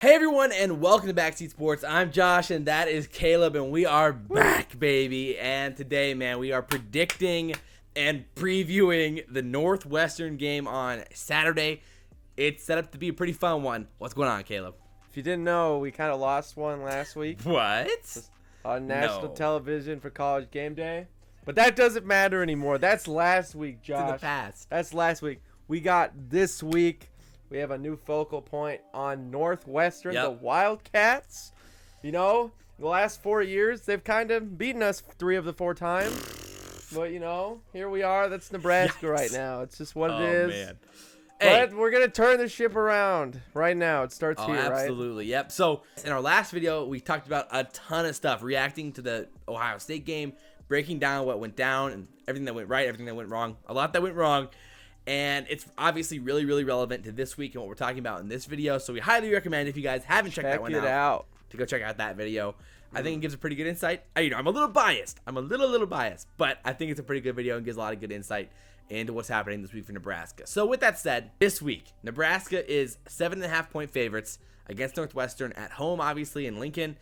Hey everyone, and welcome to Backseat Sports. I'm Josh, and that is Caleb, and we are back, baby. And today, man, we are predicting and previewing the Northwestern game on Saturday. It's set up to be a pretty fun one. What's going on, Caleb? If you didn't know, we kind of lost one last week What? on national No. television for college game day. But that doesn't matter anymore. That's last week, Josh. It's in the past. That's last week. We got this week. We have a new focal point on Northwestern, the Wildcats. You know, the last 4 years, they've kind of beaten us 3 of the 4 times. But, you know, here we are. That's Nebraska right now. It's just what it is. Man. But we're going to turn the ship around right now. It starts here, right? Absolutely. Yep. So in our last video, we talked about a ton of stuff, reacting to the Ohio State game, breaking down what went down and everything that went right, everything that went wrong, a lot that went wrong. And it's obviously really, really relevant to this week and what we're talking about in this video. So we highly recommend, if you guys haven't checked that one out, to go check out that video. I think it gives a pretty good insight. I'm a little biased. I'm a little biased, but I think it's a pretty good video and gives a lot of good insight into what's happening this week for Nebraska. So with that said, this week, Nebraska is 7.5-point favorites against Northwestern at home, obviously, in Lincoln.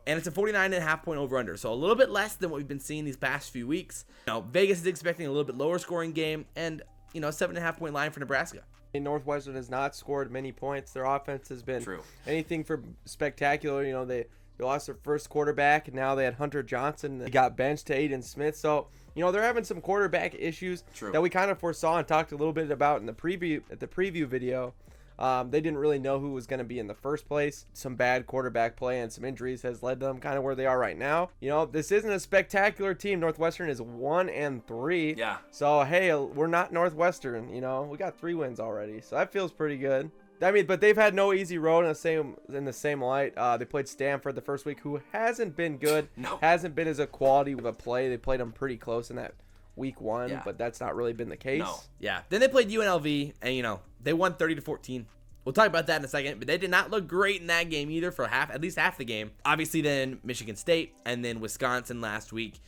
And it's a 49.5-point over-under, so a little bit less than what we've been seeing these past few weeks. Vegas is expecting a little bit lower scoring game, and a 7.5-point line for Nebraska. Northwestern has not scored many points. Their offense has been True. anything for spectacular. They lost their first quarterback, and now they had Hunter Johnson. They got benched to Adrian Smith. So, they're having some quarterback issues that we kind of foresaw and talked a little bit about in the preview video. They didn't really know who was going to be in the first place. Some bad quarterback play and some injuries has led them kind of where they are right now. This isn't a spectacular team. Northwestern is 1-3. Yeah. So, hey, we're not Northwestern. We got 3 wins already. So that feels pretty good. But they've had no easy road in the same light. They played Stanford the first week, who hasn't been good. No. Hasn't been as a quality of a play. They played them pretty close in that week 1, but that's not really been the case. No. Yeah. Then they played UNLV, and they won 30-14. We'll talk about that in a second, but they did not look great in that game either for at least half the game. Obviously, then Michigan State and then Wisconsin last week.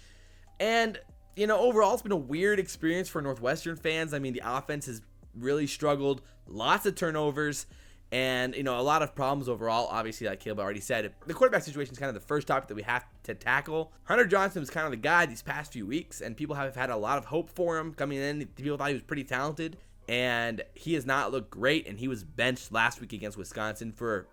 And overall, it's been a weird experience for Northwestern fans. The offense has really struggled, lots of turnovers, and a lot of problems overall. Obviously, like Caleb already said, the quarterback situation is kind of the first topic that we have to tackle. Hunter Johnson was kind of the guy these past few weeks, and people have had a lot of hope for him coming in. People thought he was pretty talented, and he has not looked great, and he was benched last week against Wisconsin for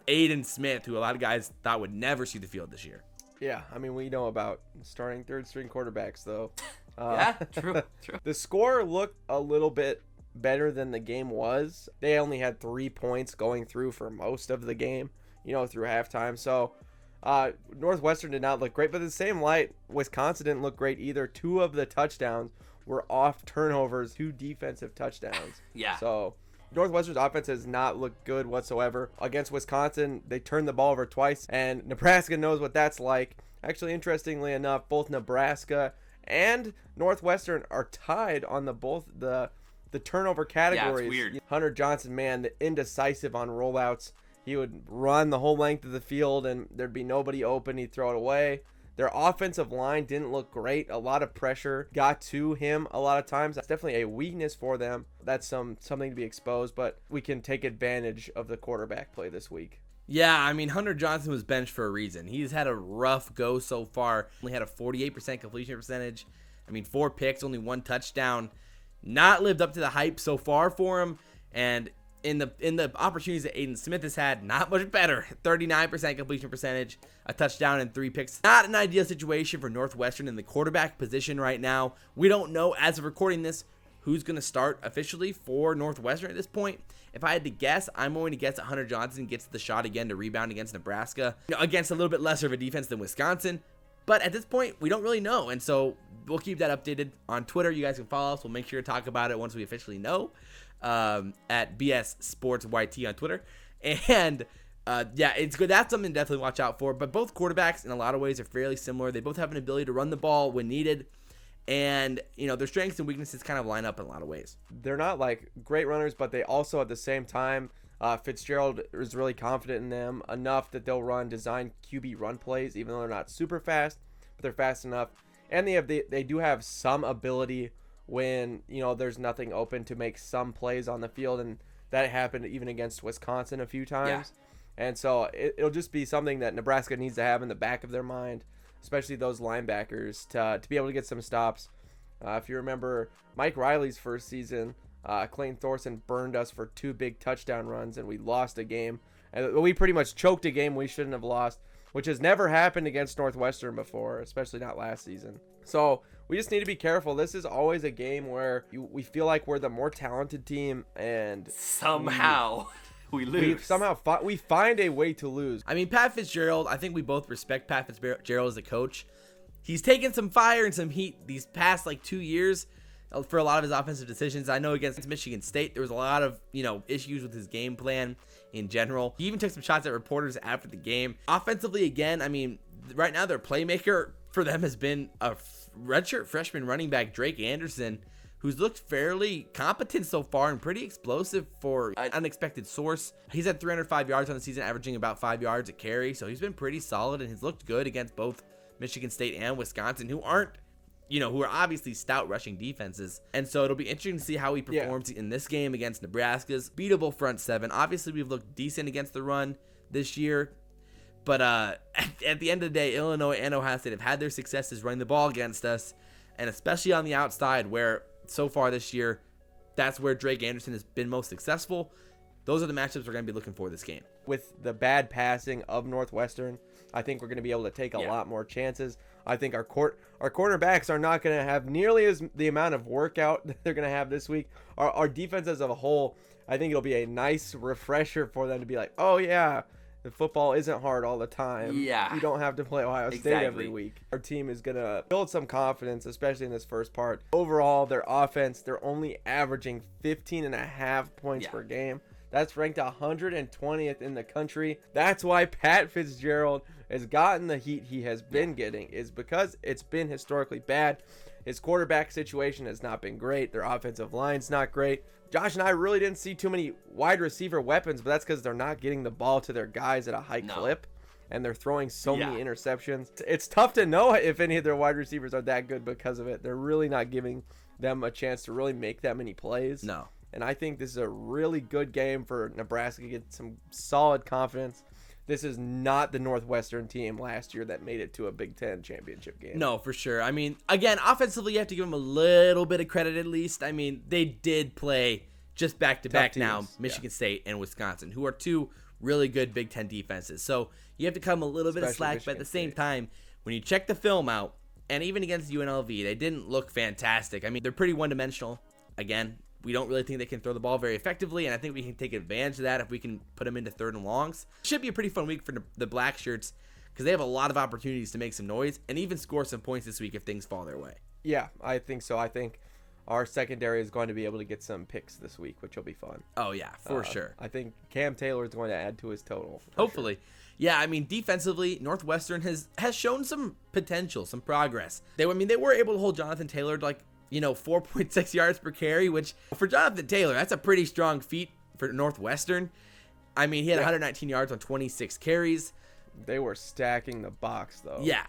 Adrian Smith, who a lot of guys thought would never see the field this year. Yeah, we know about starting third-string quarterbacks, though. Yeah, true. The score looked a little bit better than the game was. They only had 3 points going through for most of the game, through halftime. So Northwestern did not look great, but in the same light, Wisconsin didn't look great either. 2 of the touchdowns were off turnovers, 2 defensive touchdowns. Yeah. So Northwestern's offense has not looked good whatsoever. Against Wisconsin, they turned the ball over twice, and Nebraska knows what that's like. Actually, interestingly enough, both Nebraska and Northwestern are tied on both the turnover categories. Yeah, it's weird. Hunter Johnson, man, indecisive on rollouts. He would run the whole length of the field, and there'd be nobody open. He'd throw it away. Their offensive line didn't look great. A lot of pressure got to him a lot of times. That's definitely a weakness for them. That's something to be exposed, but we can take advantage of the quarterback play this week. Yeah, Hunter Johnson was benched for a reason. He's had a rough go so far. Only had a 48% completion percentage. 4 picks, only 1 touchdown. Not lived up to the hype so far for him. And in the opportunities that Adrian Smith has had, not much better. 39% completion percentage, a touchdown and 3 picks. Not an ideal situation for Northwestern in the quarterback position right now. We don't know, as of recording this, who's going to start officially for Northwestern at this point. If I had to guess, I'm going to guess that Hunter Johnson gets the shot again to rebound against Nebraska, against a little bit lesser of a defense than Wisconsin. But at this point, we don't really know, and so we'll keep that updated on Twitter. You guys can follow us. We'll make sure to talk about it once we officially know, at BS Sports YT on Twitter. And it's good. That's something to definitely watch out for. But both quarterbacks, in a lot of ways, are fairly similar. They both have an ability to run the ball when needed, and their strengths and weaknesses kind of line up in a lot of ways. They're not like great runners, but they also at the same time, Fitzgerald is really confident in them enough that they'll run design QB run plays, even though they're not super fast, but they're fast enough. And they do have some ability when there's nothing open to make some plays on the field, and that happened even against Wisconsin a few times. And so it'll just be something that Nebraska needs to have in the back of their mind, especially those linebackers, to be able to get some stops. If you remember Mike Riley's first season, Clayton Thorson burned us for 2 big touchdown runs, and we lost a game. And we pretty much choked a game we shouldn't have lost, which has never happened against Northwestern before, especially not last season. So we just need to be careful. This is always a game where we feel like we're the more talented team, and somehow we lose. We find a way to lose. I mean, Pat Fitzgerald, I think we both respect Pat Fitzgerald as a coach. He's taken some fire and some heat these past 2 years for a lot of his offensive decisions. I know against Michigan State, there was a lot of, issues with his game plan in general. He even took some shots at reporters after the game. Offensively, again, I mean, right now their playmaker for them has been a redshirt freshman running back, Drake Anderson, who's looked fairly competent so far and pretty explosive for an unexpected source. He's had 305 yards on the season, averaging about 5 yards a carry, so he's been pretty solid, and he's looked good against both Michigan State and Wisconsin, who are obviously stout rushing defenses. And so it'll be interesting to see how he performs in this game against Nebraska's beatable front seven. Obviously, we've looked decent against the run this year, but at the end of the day, Illinois and Ohio State have had their successes running the ball against us, and especially on the outside, where so far this year, that's where Drake Anderson has been most successful. Those are the matchups we're going to be looking for this game. With the bad passing of Northwestern, I think we're going to be able to take a lot more chances. I think our cornerbacks are not going to have nearly the amount of workout that they're going to have this week. Our defense as a whole, I think it'll be a nice refresher for them to be like, oh yeah, the football isn't hard all the time. Yeah. You don't have to play Ohio State every week. Our team is going to build some confidence, especially in this first part. Overall, their offense, they're only averaging 15.5 points per game. That's ranked 120th in the country. That's why Pat Fitzgerald has gotten the heat he has been getting, is because it's been historically bad. His quarterback situation has not been great. Their offensive line's not great. Josh and I really didn't see too many wide receiver weapons, but that's because they're not getting the ball to their guys at a high clip, and they're throwing so many interceptions. It's tough to know if any of their wide receivers are that good because of it. They're really not giving them a chance to really make that many plays. No. And I think this is a really good game for Nebraska to get some solid confidence. This is not the Northwestern team last year that made it to a Big Ten championship game. No, for sure. I mean, again, offensively, you have to give them a little bit of credit at least. I mean, they did play just back-to-back now, Michigan State and Wisconsin, who are two really good Big Ten defenses. So you have to come a little bit of slack, but at the same time, when you check the film out, and even against UNLV, they didn't look fantastic. I mean, they're pretty one-dimensional. Again, we don't really think they can throw the ball very effectively, and I think we can take advantage of that if we can put them into third and longs. Should be a pretty fun week for the Black Shirts because they have a lot of opportunities to make some noise and even score some points this week if things fall their way. Yeah, I think so. I think our secondary is going to be able to get some picks this week, which will be fun. Oh, yeah, for sure. I think Cam Taylor is going to add to his total. Hopefully. Sure. Yeah, I mean, defensively, Northwestern has shown some potential, some progress. They were able to hold Jonathan Taylor to 4.6 yards per carry, which for Jonathan Taylor, that's a pretty strong feat for Northwestern. I mean, he had 119 yards on 26 carries. They were stacking the box, though. Yeah.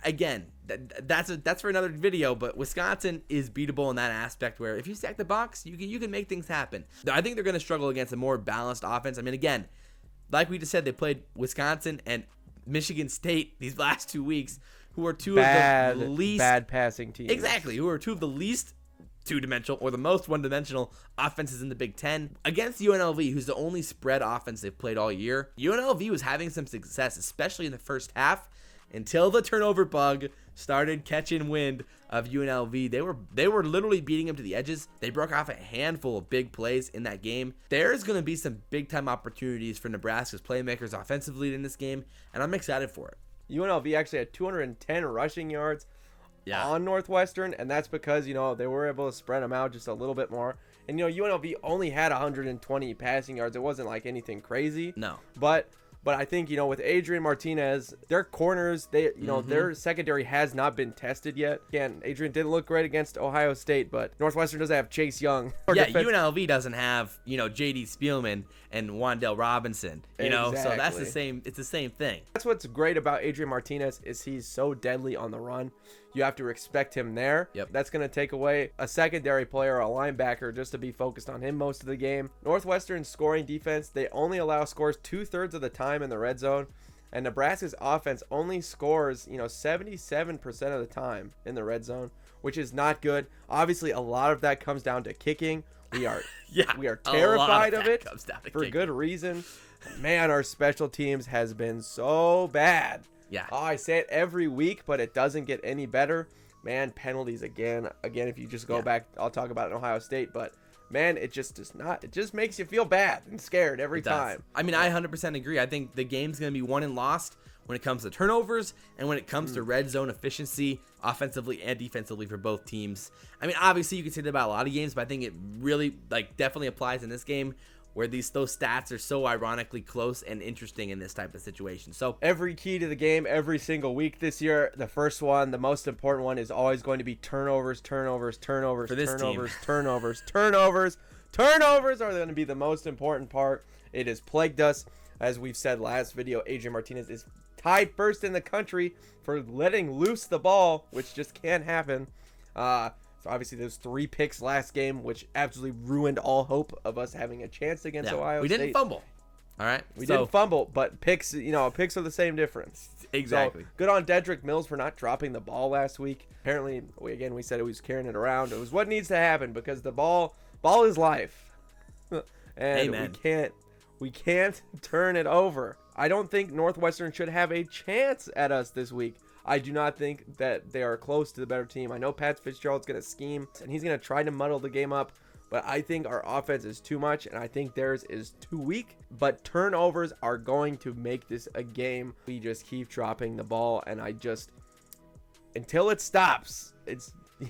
Again, that's for another video, but Wisconsin is beatable in that aspect where if you stack the box, you can make things happen. I think they're going to struggle against a more balanced offense. I mean, again, like we just said, they played Wisconsin and Michigan State these last 2 weeks, who are two of the least bad passing teams. Exactly, who are two of the least two-dimensional or the most one-dimensional offenses in the Big Ten against UNLV, who's the only spread offense they've played all year. UNLV was having some success, especially in the first half, until the turnover bug started catching wind of UNLV. They were literally beating them to the edges. They broke off a handful of big plays in that game. There's going to be some big-time opportunities for Nebraska's playmakers offensively in this game, and I'm excited for it. UNLV actually had 210 rushing yards on Northwestern, and that's because, they were able to spread them out just a little bit more. And, UNLV only had 120 passing yards. It wasn't like anything crazy. No. But I think, with Adrian Martinez, their corners, their secondary has not been tested yet. Again, Adrian didn't look great against Ohio State, but Northwestern doesn't have Chase Young. UNLV doesn't have, J.D. Spielman and Wan'Dale Robinson, so that's the same. It's the same thing. That's what's great about Adrian Martinez is he's so deadly on the run. You have to respect him there. Yep. That's going to take away a secondary player, a linebacker, just to be focused on him most of the game. Northwestern's scoring defense, they only allow scores 2/3 of the time. time in the red zone. And Nebraska's offense only scores, 77% of the time in the red zone, which is not good. Obviously, a lot of that comes down to kicking. We are terrified of it for good reason. Man, our special teams has been so bad. Yeah. Oh, I say it every week, but it doesn't get any better. Man, penalties again. Again, if you just go back, I'll talk about it in Ohio State, but man, it just does not. It just makes you feel bad and scared every time. I mean, I 100% agree. I think the game's going to be won and lost when it comes to turnovers and when it comes to red zone efficiency, offensively and defensively for both teams. I mean, obviously you can say that about a lot of games, but I think it really definitely applies in this game where those stats are so ironically close and interesting in this type of situation. So every key to the game every single week this year, the first one, the most important one, is always going to be turnovers for this team. Turnovers are going to be the most important part. It has plagued us. As we've said last video, Adrian Martinez is tied first in the country for letting loose the ball, which just can't happen. So obviously those 3 picks last game, which absolutely ruined all hope of us having a chance against Ohio State. We didn't fumble. All right. We didn't fumble, but picks, picks are the same difference. Exactly. So, good on Dedrick Mills for not dropping the ball last week. Apparently, we said he was carrying it around. It was what needs to happen because the ball is life. And Amen. we can't turn it over. I don't think Northwestern should have a chance at us this week. I do not think that they are close to the better team. I know Pat Fitzgerald's going to scheme, and he's going to try to muddle the game up, but I think our offense is too much, and I think theirs is too weak. But turnovers are going to make this a game. We just keep dropping the ball, and until it stops,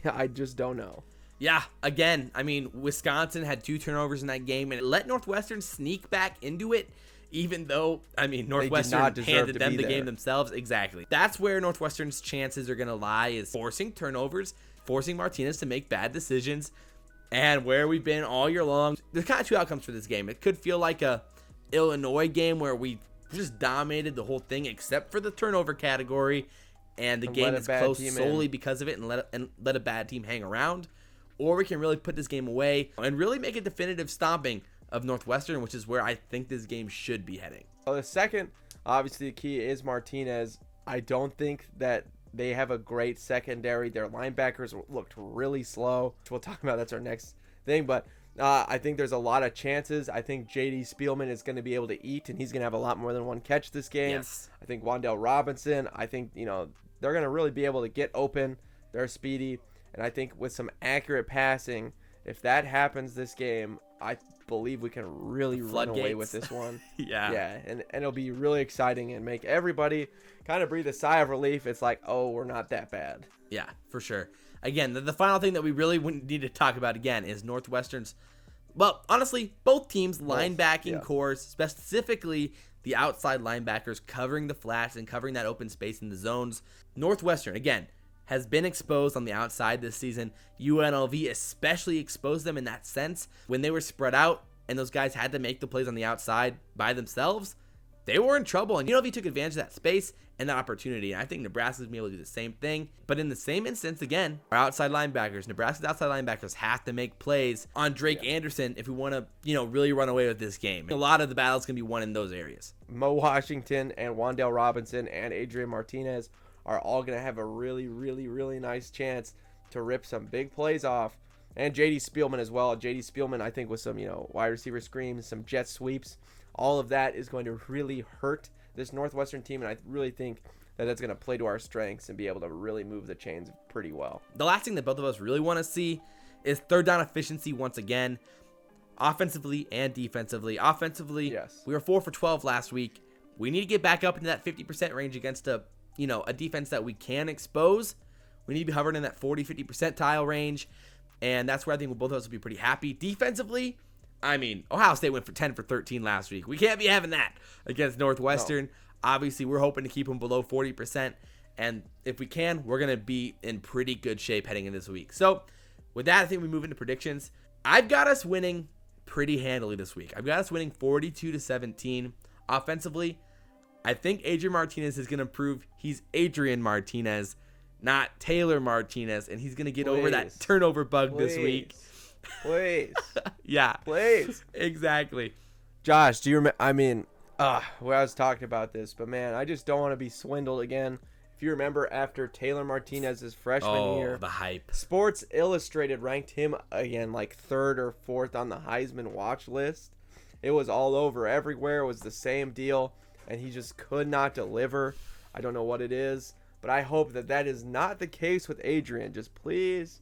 I just don't know. Yeah, again, I mean, Wisconsin had 2 turnovers in that game, and it let Northwestern sneak back into it, even though, I mean, Northwestern handed them the game themselves. Exactly. That's where Northwestern's chances are going to lie, is forcing turnovers, forcing Martinez to make bad decisions, and where we've been all year long. There's kind of 2 outcomes for this game. It could feel like a Illinois game where we just dominated the whole thing except for the turnover category, and the game is close solely because of it, and let a bad team hang around. Or we can really put this game away and really make a definitive stomping of Northwestern, which is where I think this game should be heading. Well, the second, obviously, the key is Martinez. I don't think that they have a great secondary. Their linebackers looked really slow, which we'll talk about. That's our next thing. But I think there's a lot of chances. I think J.D. Spielman is going to be able to eat, and he's going to have a lot more than 1 catch this game. Yes. I think Wan'Dale Robinson, they're going to really be able to get open. They're speedy. And I think with some accurate passing, if that happens this game, I believe we can really run away with this one. Yeah, and it'll be really exciting and make everybody kind of breathe a sigh of relief. It's like, oh, we're not that bad. Yeah, for sure. Again, the final thing that we really need to talk about again is Northwestern's, well, honestly, both teams' linebacking cores, specifically the outside linebackers covering the flats and covering that open space in the zones. Northwestern, again, has been exposed on the outside this season. UNLV especially exposed them in that sense. When they were spread out and those guys had to make the plays on the outside by themselves, they were in trouble. And UNLV took advantage of that space and that opportunity. And I think Nebraska's going to be able to do the same thing. But in the same instance, again, our outside linebackers, Nebraska's outside linebackers have to make plays on Drake Anderson if we want to, really run away with this game. A lot of the battles can be won in those areas. Mo Washington and Wan'Dale Robinson and Adrian Martinez are all going to have a really, really, really nice chance to rip some big plays off. And J.D. Spielman as well. J.D. Spielman, I think, with some, wide receiver screens, some jet sweeps, all of that is going to really hurt this Northwestern team. And I really think that that's going to play to our strengths and be able to really move the chains pretty well. The last thing that both of us really want to see is third down efficiency once again, offensively and defensively. Offensively, yes, we were 4 for 12 last week. We need to get back up into that 50% range against a defense that we can expose. We need to be hovering in that 40-50 percentile range, and that's where I think both of us will be pretty happy. Defensively, I mean, Ohio State went for 10 for 13 last week. We can't be having that against Northwestern. No. Obviously, we're hoping to keep them below 40%, and if we can, we're going to be in pretty good shape heading into this week. So, with that, I think we move into predictions. I've got us winning pretty handily this week. I've got us winning 42-17. Offensively, I think Adrian Martinez is going to prove he's Adrian Martinez, not Taylor Martinez, and he's going to get over that turnover bug this week. Please. Yeah. Please. Exactly. Josh, do you remember? I mean, Well, I was talking about this, but man, I just don't want to be swindled again. If you remember, after Taylor Martinez's freshman year, the hype. Sports Illustrated ranked him again like 3rd or 4th on the Heisman watch list. It was all over everywhere. It was the same deal, and he just could not deliver. I don't know what it is, but I hope that that is not the case with Adrian. Just please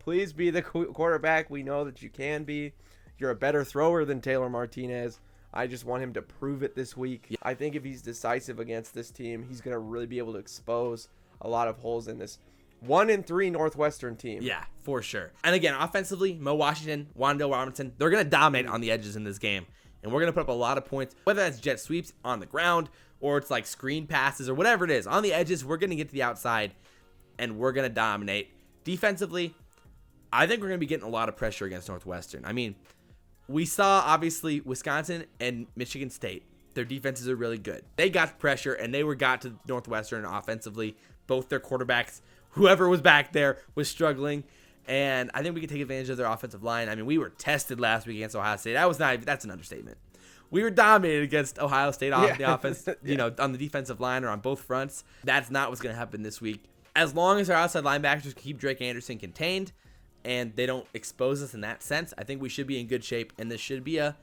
be the quarterback we know that you can be. You're a better thrower than Taylor Martinez. I just want him to prove it this week. Yeah. I think if he's decisive against this team, he's going to really be able to expose a lot of holes in this 1-3 Northwestern team. Yeah, for sure. And again, offensively, Mo Washington, Wandale Robinson, they're going to dominate on the edges in this game. And we're going to put up a lot of points, whether that's jet sweeps on the ground or it's like screen passes or whatever it is. On the edges, we're going to get to the outside and we're going to dominate. Defensively, I think we're going to be getting a lot of pressure against Northwestern. I mean, we saw, obviously, Wisconsin and Michigan State. Their defenses are really good. They got pressure, and they got to Northwestern offensively. Both their quarterbacks, whoever was back there, was struggling. And I think we can take advantage of their offensive line. I mean, we were tested last week against Ohio State. That's an understatement. We were dominated against Ohio State on the offense, on the defensive line or on both fronts. That's not what's going to happen this week. As long as our outside linebackers keep Drake Anderson contained, and they don't expose us in that sense, I think we should be in good shape, and this should be a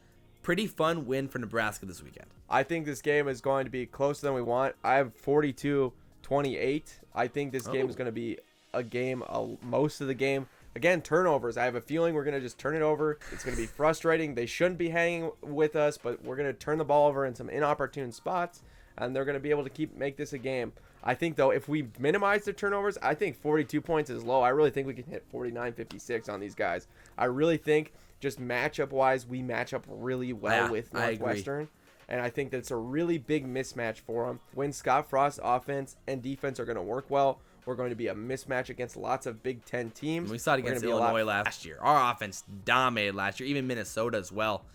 pretty fun win for Nebraska this weekend. I think this game is going to be closer than we want. I have 42-28. I think this game is going to be a game, most of the game. Again, turnovers. I have a feeling we're going to just turn it over. It's going to be frustrating. They shouldn't be hanging with us, but we're going to turn the ball over in some inopportune spots, and they're going to be able to make this a game. I think, though, if we minimize the turnovers, I think 42 points is low. I really think we can hit 49, 56 on these guys. I really think just matchup-wise, we match up really well with Northwestern. And I think that's a really big mismatch for them. When Scott Frost's offense and defense are going to work well, we're going to be a mismatch against lots of Big Ten teams. We saw it against Illinois last year. Our offense dominated last year, even Minnesota as well.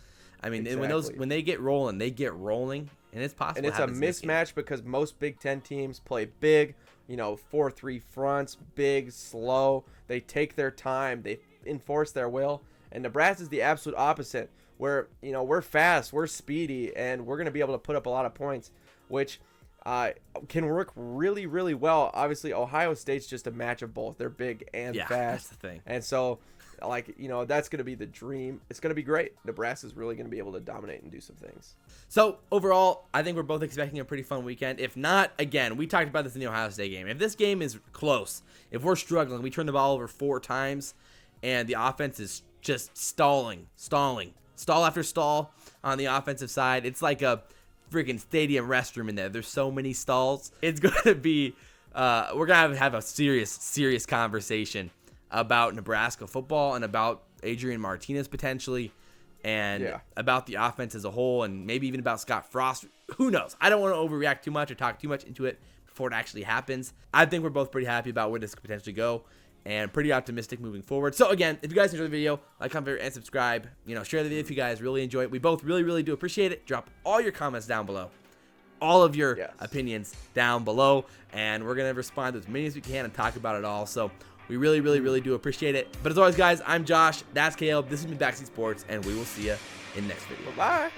I mean, exactly. when they get rolling, and it's possible. And it's a mismatch because most Big Ten teams play big, 4-3 fronts, big, slow. They take their time. They enforce their will. And Nebraska is the absolute opposite, where, we're fast, we're speedy, and we're going to be able to put up a lot of points, which can work really, really well. Obviously, Ohio State's just a match of both. They're big and fast. That's the thing. And so, that's going to be the dream. It's going to be great. Nebraska's really going to be able to dominate and do some things. So, overall, I think we're both expecting a pretty fun weekend. If not, again, we talked about this in the Ohio State game. If this game is close, if we're struggling, we turn the ball over 4 times, and the offense is just stall after stall on the offensive side. It's like a freaking stadium restroom in there. There's so many stalls. It's going to be, we're going to have a serious conversation about Nebraska football and about Adrian Martinez potentially, and about the offense as a whole, and maybe even about Scott Frost. Who knows? I don't want to overreact too much or talk too much into it before it actually happens. I think we're both pretty happy about where this could potentially go, and pretty optimistic moving forward. So again, if you guys enjoyed the video, like, comment, and subscribe. Share the video if you guys really enjoy it. We both really, really do appreciate it. Drop all your comments down below, all of your opinions down below, and we're gonna respond to as many as we can and talk about it all. So we really, really, really do appreciate it. But as always, guys, I'm Josh. That's Caleb. This has been Backseat Sports, and we will see you in the next video. Bye.